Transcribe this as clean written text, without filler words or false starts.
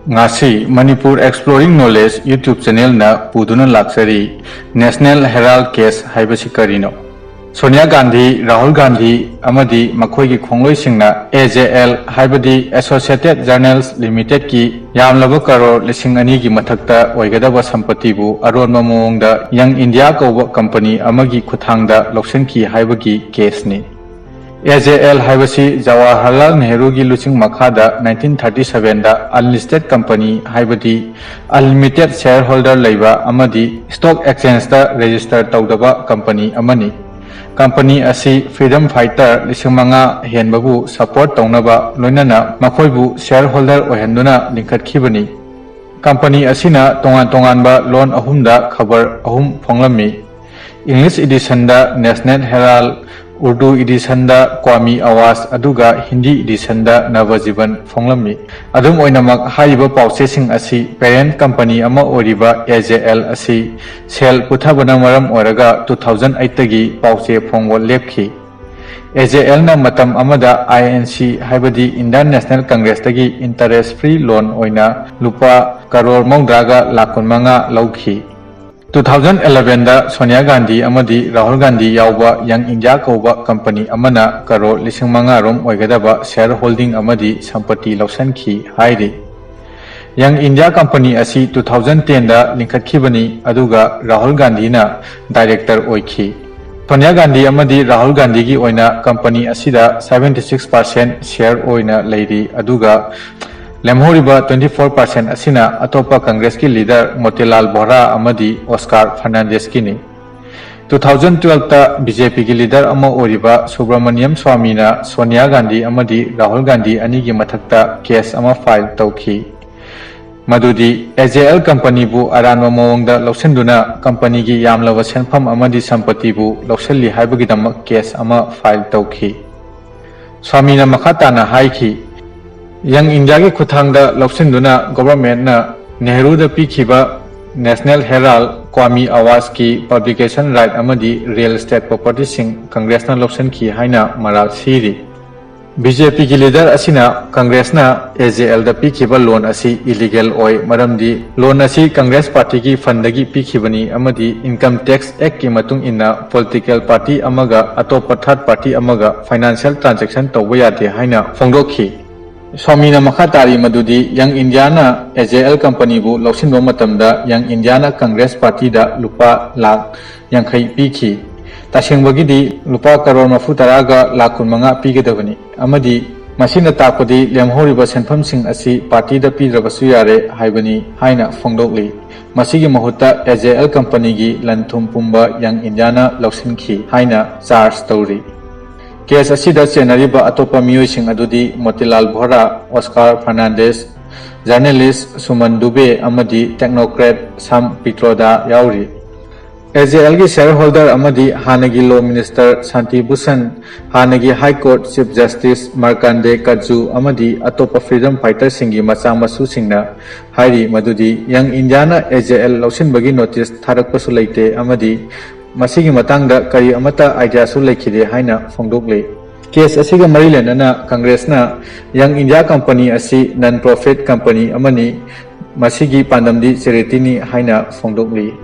Ngasi Manipur Exploring Knowledge YouTube channel na puduna laksari National Herald Case haibasi karino. Sonia Gandhi, Rahul Gandhi amadi makhoi ki khongloi singna AJL haibadi Associated Journals Limited ki yamlaba karo lising ani ki mathakta oigadaba sampati bu aronma mawongda Young India kauba company amagi khuthangda loksen ki haibagi case ni. AJL haibasi Jawaharlal Nehru gi luching makhada 1937 da unlisted company haibadi unlimited shareholder leiba amadi stock exchange da register tawdaba company amani. Company asi freedom fighter lising manga henbabu support tawnaba loinana makhoibu shareholder ohenduna linkhatkibani. Company asina tongan ba loan ahumda khabar ahum phonglami. English edition da National Herald, Urdu edition da Kwami Awas aduga Hindi edition da Navajivan phonglami. Adum oinamak haiba pausesing asi parent company ama oriba AJL asi sel puthabana maram oraga 2008 tagi pause phongwal lepki. AJL na matam amada INC haibadi Indian National Congress tagi interest free loan oina lupa karor mongdraga lakon manga lauki. 2011 da Sonia Gandhi amadi Rahul Gandhi yauba Young India kauba company amana karo lising manga rom oigadaba shareholding amadi sampati lausanki hairi. Young India company asi 2010 da linkhatkibani aduga Rahul Gandhi na director oiki. Sonia Gandhi amadi Rahul Gandhi gi oina company asida 76% share oina leiri aduga lemhoriba 24% asina atopa Congress ki leader Motilal Vora amadi Oscar Fernandez kini. 2012 ta BJP ki leader ama oriba Subramaniam Swamy na Sonia Gandhi amadi Rahul Gandhi ani gi mathakta case ama file tawki. Madudi AJL company bu aranwa mawongda lausenduna company gi yamlaba senpham amadi sampati bu lauselli haibagi damak case ama file tawki. Swamy na makhata na haiki Young India ki khuthangda lausinduna government na Nehru da pikhiba National Herald Kwami Awas ki publication right amadi real estate property sing Congress na lausen ki haina maral siri. BJP ki leader asina Congress na AJL da pikhiba loan asi illegal oi maramdi loan asi Congress party ki fundagi pikhibani amadi income tax act ki matung inna political party amaga atopa third party amaga financial transaction tawba yate haina phongdokhi. Swamy na makhatari madudi Young India na AJL company bu lausinbo matamda Young India na Congress party da lupa lakh yankhai pikhi. Tashengbagi di lupa karor mafu taraga lakhun manga pigedabani. Amadi masina takodi lemhoriba senpham sing asi party da pidrabasu yare haibani haina phongdokli. Masigi mahutta AJL company gi lanthum pumba Young India na lausinki haina charge tawri. Case asida chenariba atopa miyoi adudi Motilal Vora, Oscar Fernandez, journalist Suman Dube amadi technocrat Sam Pitroda yauri. AJL gi shareholder amadi Hanagi Law Minister Santi Bhushan, Hanagi High Court Chief Justice Markande Kadju amadi atopa freedom fighter singi macha masu singna hairi madudi Young India na AJL lausin bagi notice tharakpasu leite amadi masigi matangda kari amata idea su lekhide haina phongdokle. Case asiga mari lenana Congress na Young India company asi non profit company amani masigi pandamdi charity ni haina phongdokle.